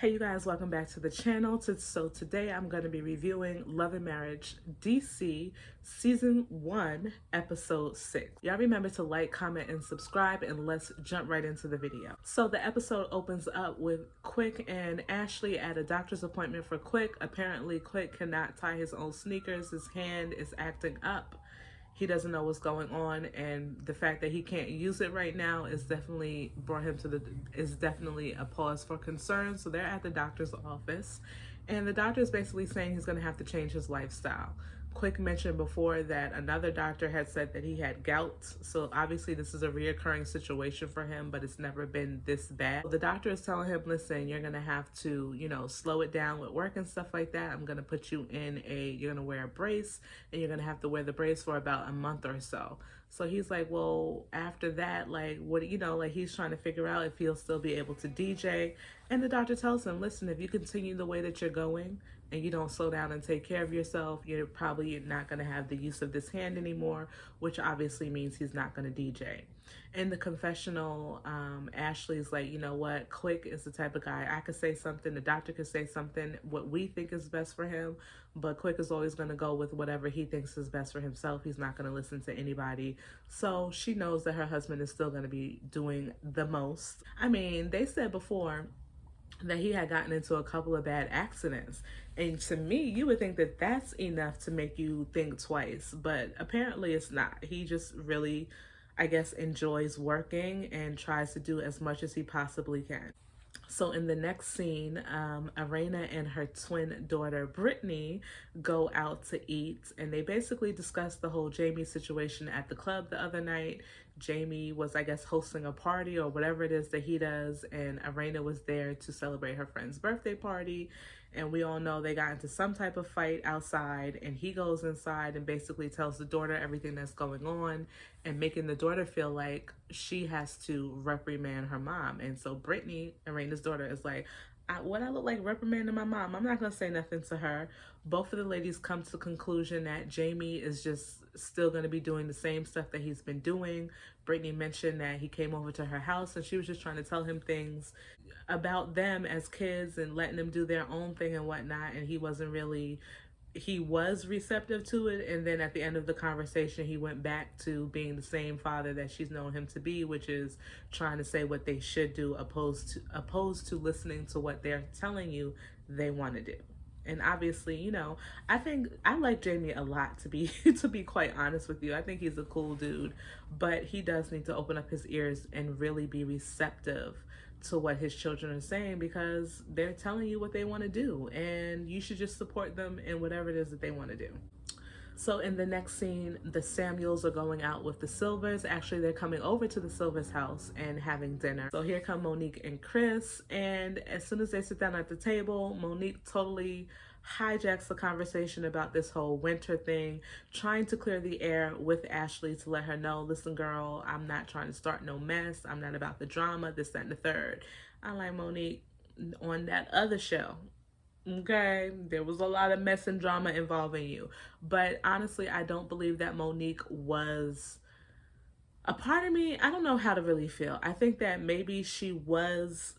Hey you guys, welcome back to the channel. So today I'm going to be reviewing Love and Marriage DC Season 1, Episode 6. Y'all remember to like, comment, and subscribe, and let's jump right into the video. So the episode opens up with Quick and Ashley at a doctor's appointment for Quick. Apparently Quick cannot tie his own sneakers. His hand is acting up. He doesn't know what's going on, and the fact that he can't use it right now is definitely definitely a pause for concern. So they're at the doctor's office, and the doctor is basically saying he's going to have to change his lifestyle. Quick mentioned before that another doctor had said that he had gout, so obviously this is a reoccurring situation for him, but it's never been this bad. The doctor is telling him, listen, you're gonna have to, slow it down with work and stuff like that. I'm gonna put you in you're gonna wear a brace, and you're gonna have to wear the brace for about a month or so. So he's like, well, after that, like, what, he's trying to figure out if he'll still be able to DJ. And the doctor tells him, listen, if you continue the way that you're going and you don't slow down and take care of yourself, you're probably not going to have the use of this hand anymore, which obviously means he's not going to DJ. In the confessional, Ashley's like, you know what, Quick is the type of guy, I could say something, the doctor could say something, what we think is best for him, but Quick is always going to go with whatever he thinks is best for himself. He's not going to listen to anybody. So she knows that her husband is still going to be doing the most. I mean, they said before that he had gotten into a couple of bad accidents. And to me, you would think that that's enough to make you think twice, but apparently it's not. He just really, I guess, enjoys working and tries to do as much as he possibly can. So in the next scene, Irena and her twin daughter, Brittany, go out to eat, and they basically discuss the whole Jamie situation at the club the other night. Jamie was, I guess, hosting a party or whatever it is that he does, and Irena was there to celebrate her friend's birthday party. And we all know they got into some type of fight outside, and he goes inside and basically tells the daughter everything that's going on and making the daughter feel like she has to reprimand her mom. And so Brittany, Irena's daughter, is like, what I look like reprimanding my mom? I'm not going to say nothing to her. Both of the ladies come to the conclusion that Jamie is just still going to be doing the same stuff that he's been doing. Brittany mentioned that he came over to her house and she was just trying to tell him things about them as kids and letting them do their own thing and whatnot. And he was receptive to it, and then at the end of the conversation he went back to being the same father that she's known him to be, which is trying to say what they should do opposed to listening to what they're telling you they want to do. And obviously, I think I like Jamie a lot, to be to be quite honest with you. I think he's a cool dude, but he does need to open up his ears and really be receptive to what his children are saying, because they're telling you what they want to do, and you should just support them in whatever it is that they want to do. So in the next scene, the Samuels are going out with the Silvers. Actually, they're coming over to the Silvers' house and having dinner. So here come Monique and Chris, and as soon as they sit down at the table, Monique totally hijacks the conversation about this whole winter thing, trying to clear the air with Ashley to let her know, listen girl, I'm not trying to start no mess. I'm not about the drama, this, that, and the third. I like, Monique, on that other show, okay, there was a lot of mess and drama involving you. But honestly, I don't believe that Monique was a part of me. I don't know how to really feel. I think that maybe she was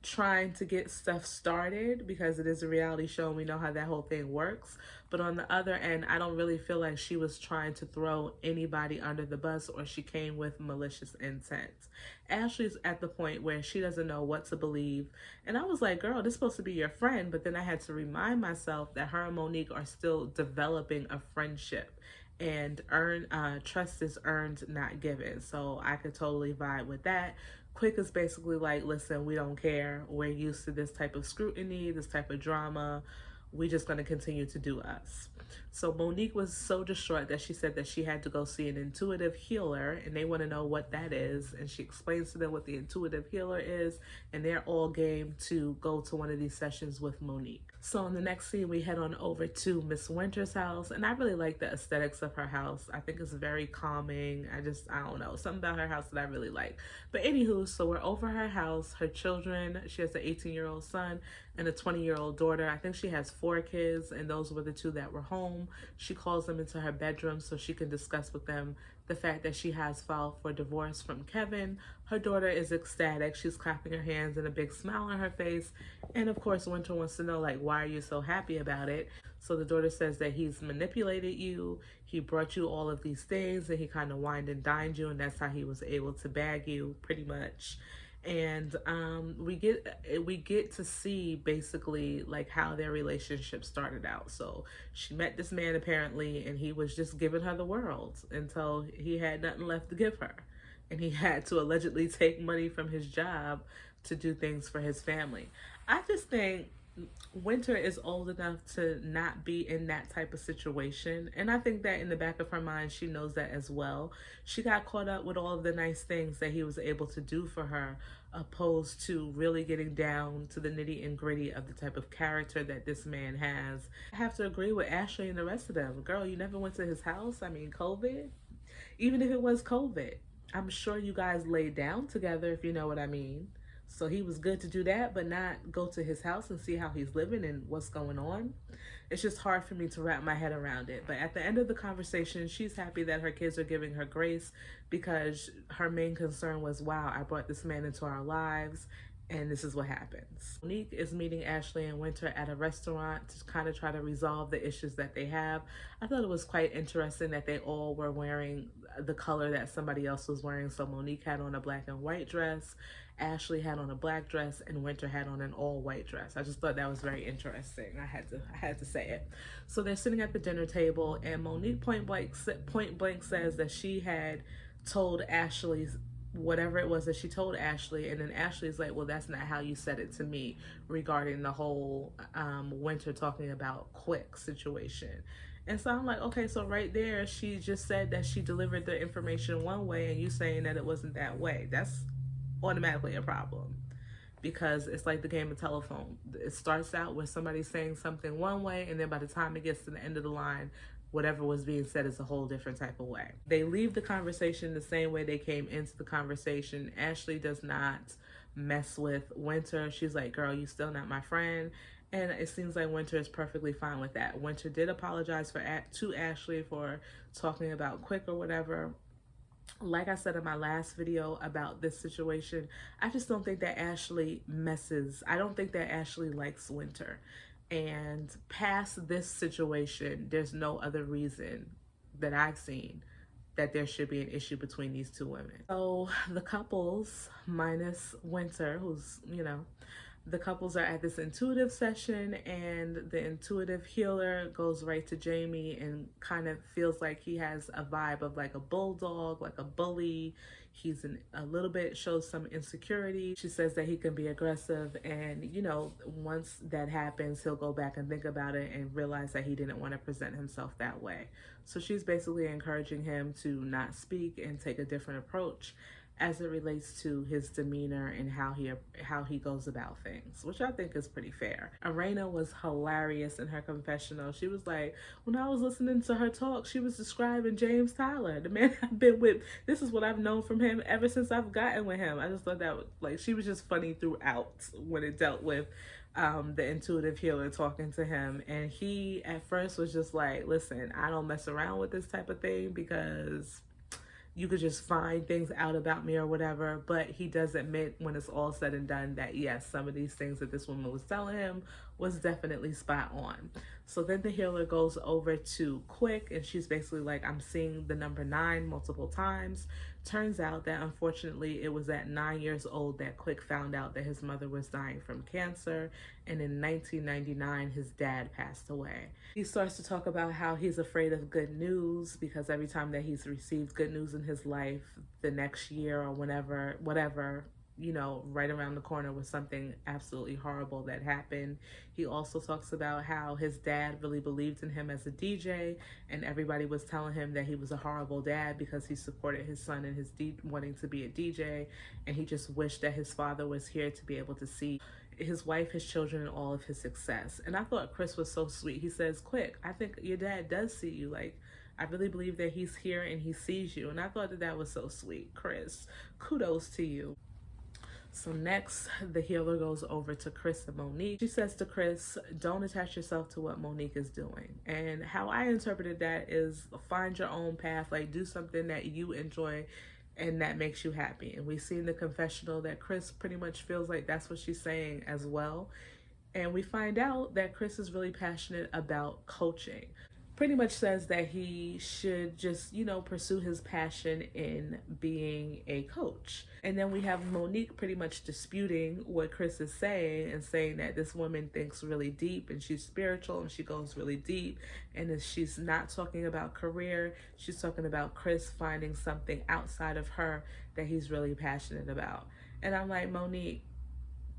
trying to get stuff started because it is a reality show and we know how that whole thing works. But on the other end, I don't really feel like she was trying to throw anybody under the bus or she came with malicious intent. Ashley's at the point where she doesn't know what to believe. And I was like, girl, this is supposed to be your friend. But then I had to remind myself that her and Monique are still developing a friendship. And trust is earned, not given. So I could totally vibe with that. Quick is basically like, listen, we don't care. We're used to this type of scrutiny, this type of drama. We're just going to continue to do us. So Monique was so distraught that she said that she had to go see an intuitive healer, and they want to know what that is. And she explains to them what the intuitive healer is, and they're all game to go to one of these sessions with Monique. So in the next scene, we head on over to Miss Winter's house, and I really like the aesthetics of her house. I think it's very calming. I don't know, something about her house that I really like. But anywho, so we're over her house, her children. She has an 18-year-old son and a 20-year-old daughter. I think she has 4 kids, and those were the 2 that were home. She calls them into her bedroom so she can discuss with them the fact that she has filed for divorce from Kevin. Her daughter is ecstatic. She's clapping her hands and a big smile on her face. And of course, Winter wants to know, like, why are you so happy about it? So the daughter says that he's manipulated you. He brought you all of these things and he kind of wined and dined you, and that's how he was able to bag you, pretty much. And we get to see basically like how their relationship started out. So she met this man apparently, and he was just giving her the world until he had nothing left to give her, and he had to allegedly take money from his job to do things for his family. I just think Winter is old enough to not be in that type of situation. And I think that in the back of her mind, she knows that as well. She got caught up with all of the nice things that he was able to do for her, opposed to really getting down to the nitty and gritty of the type of character that this man has. I have to agree with Ashley and the rest of them. Girl, you never went to his house? I mean, COVID? Even if it was COVID, I'm sure you guys laid down together, if you know what I mean. So he was good to do that, but not go to his house and see how he's living and what's going on. It's just hard for me to wrap my head around it. But at the end of the conversation, she's happy that her kids are giving her grace, because her main concern was, wow, I brought this man into our lives and this is what happens. Monique is meeting Ashley and Winter at a restaurant to kind of try to resolve the issues that they have. I thought it was quite interesting that they all were wearing the color that somebody else was wearing. So Monique had on a black and white dress, Ashley had on a black dress, and Winter had on an all white dress. I just thought that was very interesting. I had to say it. So they're sitting at the dinner table, and Monique point blank says that she had told Ashley whatever it was that she told Ashley, and then Ashley's like, well, that's not how you said it to me, regarding the whole Winter talking about Quick situation. And so I'm like, okay, so right there, she just said that she delivered the information one way, and you saying that it wasn't that way. That's automatically a problem, because it's like the game of telephone. It starts out with somebody saying something one way, and then by the time it gets to the end of the line, whatever was being said is a whole different type of way. They leave the conversation the same way they came into the conversation. Ashley does not mess with Winter. She's like, girl, you still not my friend. And it seems like Winter is perfectly fine with that. Winter did apologize to Ashley for talking about Quick or whatever. Like I said in my last video about this situation, I just don't think that Ashley messes. I don't think that Ashley likes Winter. And past this situation, there's no other reason that I've seen that there should be an issue between these two women. So the couples, minus Winter, who's, you know, the couples are at this intuitive session, and the intuitive healer goes right to Jamie and kind of feels like he has a vibe of like a bulldog, like a bully. He's a little bit, shows some insecurity. She says that he can be aggressive, and you know, once that happens, he'll go back and think about it and realize that he didn't want to present himself that way. So she's basically encouraging him to not speak and take a different approach as it relates to his demeanor and how he goes about things, which I think is pretty fair. Arena was hilarious in her confessional. She was like, when I was listening to her talk, she was describing James Tyler, the man I've been with. This is what I've known from him ever since I've gotten with him. I just thought that, like, she was just funny throughout when it dealt with the intuitive healer talking to him. And he at first was just like, listen, I don't mess around with this type of thing, because you could just find things out about me or whatever. But he does admit, when it's all said and done, that yes, some of these things that this woman was telling him was definitely spot on. So then the healer goes over to Quick, and she's basically like, I'm seeing the number 9 multiple times. Turns out that unfortunately it was at 9 years old that Quick found out that his mother was dying from cancer, and in 1999 his dad passed away. He starts to talk about how he's afraid of good news, because every time that he's received good news in his life, the next year or whatever, you know, right around the corner was something absolutely horrible that happened. He also talks about how his dad really believed in him as a DJ, and everybody was telling him that he was a horrible dad because he supported his son in his wanting to be a DJ, and he just wished that his father was here to be able to see his wife, his children, and all of his success. And I thought Chris was so sweet. He says, Quick, I think your dad does see you. Like, I really believe that he's here and he sees you. And I thought that was so sweet. Chris, kudos to you. So next, the healer goes over to Chris and Monique. She says to Chris, don't attach yourself to what Monique is doing. And how I interpreted that is find your own path, like do something that you enjoy and that makes you happy. And we see in the confessional that Chris pretty much feels like that's what she's saying as well. And we find out that Chris is really passionate about coaching. Pretty much says that he should just, pursue his passion in being a coach. And then we have Monique pretty much disputing what Chris is saying and saying that this woman thinks really deep and she's spiritual and she goes really deep. And she's not talking about career, she's talking about Chris finding something outside of her that he's really passionate about. And I'm like, Monique,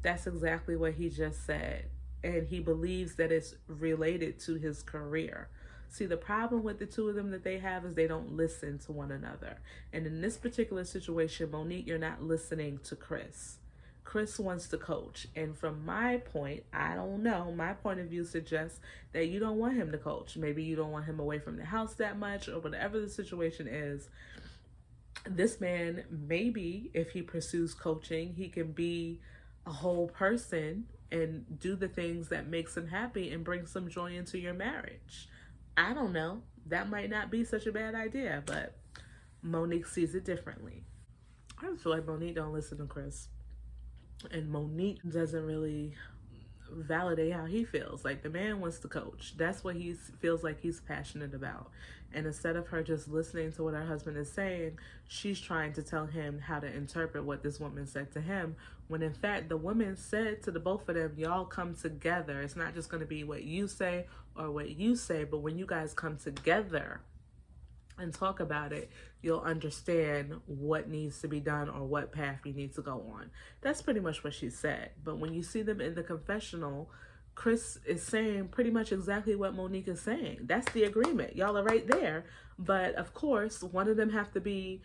that's exactly what he just said. And he believes that it's related to his career. See, the problem with the two of them that they have is they don't listen to one another. And in this particular situation, Monique, you're not listening to Chris. Chris wants to coach. And from my point, I don't know, my point of view suggests that you don't want him to coach. Maybe you don't want him away from the house that much, or whatever the situation is. This man, maybe if he pursues coaching, he can be a whole person and do the things that makes him happy and bring some joy into your marriage. I don't know. That might not be such a bad idea, but Monique sees it differently. I just feel like Monique don't listen to Chris. And Monique doesn't really validate how he feels. Like, the man wants to coach. That's what he feels like he's passionate about. And instead of her just listening to what her husband is saying, she's trying to tell him how to interpret what this woman said to him. When in fact, the woman said to the both of them, y'all come together. It's not just going to be what you say or what you say, but when you guys come together and talk about it, you'll understand what needs to be done or what path you need to go on. That's pretty much what she said. But when you see them in the confessional, Chris is saying pretty much exactly what Monique is saying. That's the agreement. Y'all are right there. But of course, one of them have to be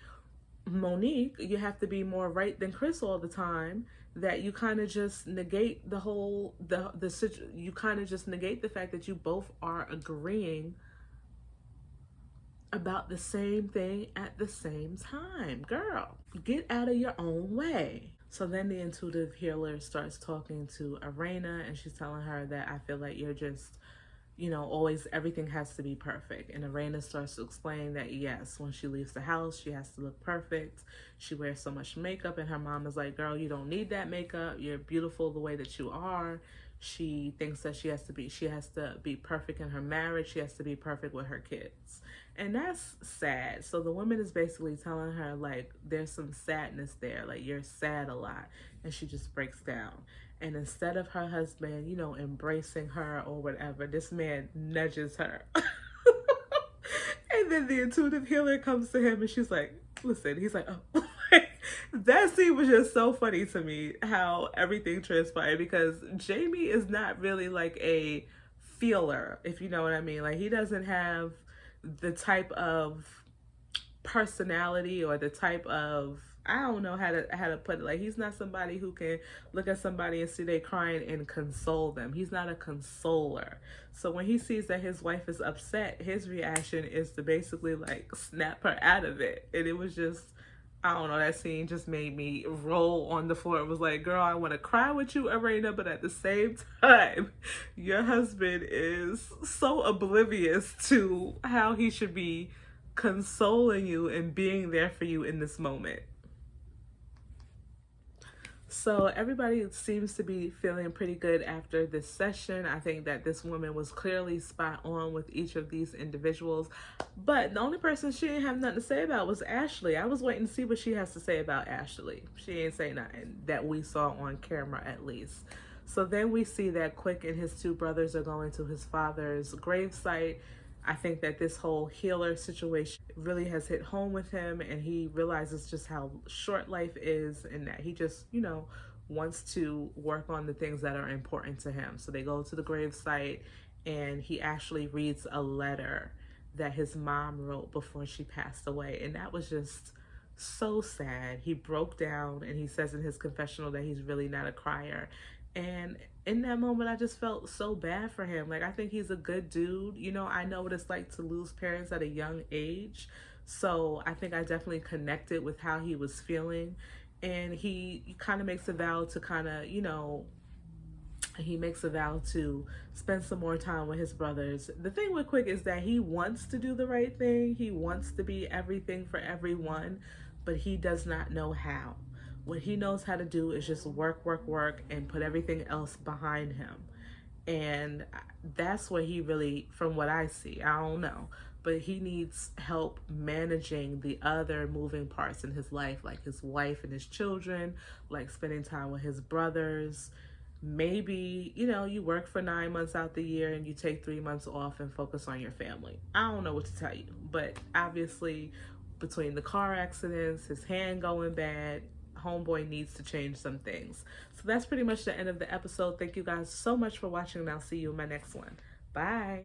Monique. You have to be more right than Chris all the time, that you kind of just negate the whole, you kind of just negate the fact that you both are agreeing about the same thing at the same time. Girl, get out of your own way. So then the intuitive healer starts talking to Arena, and she's telling her that I feel like you're just, always everything has to be perfect. And Arena starts to explain that yes, when she leaves the house, she has to look perfect. She wears so much makeup, and her mom is like, girl, you don't need that makeup. You're beautiful the way that you are. She thinks that she has to be perfect in her marriage. She has to be perfect with her kids. And that's sad. So the woman is basically telling her, like, there's some sadness there. Like, you're sad a lot. And she just breaks down. And instead of her husband, embracing her or whatever, this man nudges her. And then the intuitive healer comes to him and she's like, listen, he's like, oh. That scene was just so funny to me, how everything transpired, because Jamie is not really like a feeler, if you know what I mean. Like, he doesn't have the type of personality or the type of, I don't know how to put it. Like, he's not somebody who can look at somebody and see they crying and console them. He's not a consoler. So when he sees that his wife is upset, his reaction is to basically like snap her out of it. And it was just, I don't know, that scene just made me roll on the floor. It was like, girl, I want to cry with you, Arena, but at the same time, your husband is so oblivious to how he should be consoling you and being there for you in this moment. So everybody seems to be feeling pretty good after this session. I think that this woman was clearly spot on with each of these individuals. But the only person she didn't have nothing to say about was Ashley. I was waiting to see what she has to say about Ashley. She ain't say nothing that we saw on camera, at least. So then we see that Quick and his two brothers are going to his father's gravesite. I think that this whole healer situation really has hit home with him, and he realizes just how short life is, and that he just, wants to work on the things that are important to him. So they go to the gravesite, and he actually reads a letter that his mom wrote before she passed away. And that was just so sad. He broke down, and he says in his confessional that he's really not a crier. And in that moment, I just felt so bad for him. Like, I think he's a good dude. I know what it's like to lose parents at a young age. So I think I definitely connected with how he was feeling. and he kind of makes a vow to kind of, you know, he makes a vow to spend some more time with his brothers. The thing with Quick is that he wants to do the right thing. He wants to be everything for everyone, but he does not know how. What he knows how to do is just work, work, work, and put everything else behind him. And that's what he really, from what I see, I don't know, but he needs help managing the other moving parts in his life, like his wife and his children, like spending time with his brothers. Maybe, you know, you work for 9 months out the year and you take 3 months off and focus on your family. I don't know what to tell you, but obviously between the car accidents, his hand going bad, homeboy needs to change some things. So that's pretty much the end of the episode. Thank you guys so much for watching, and I'll see you in my next one. Bye.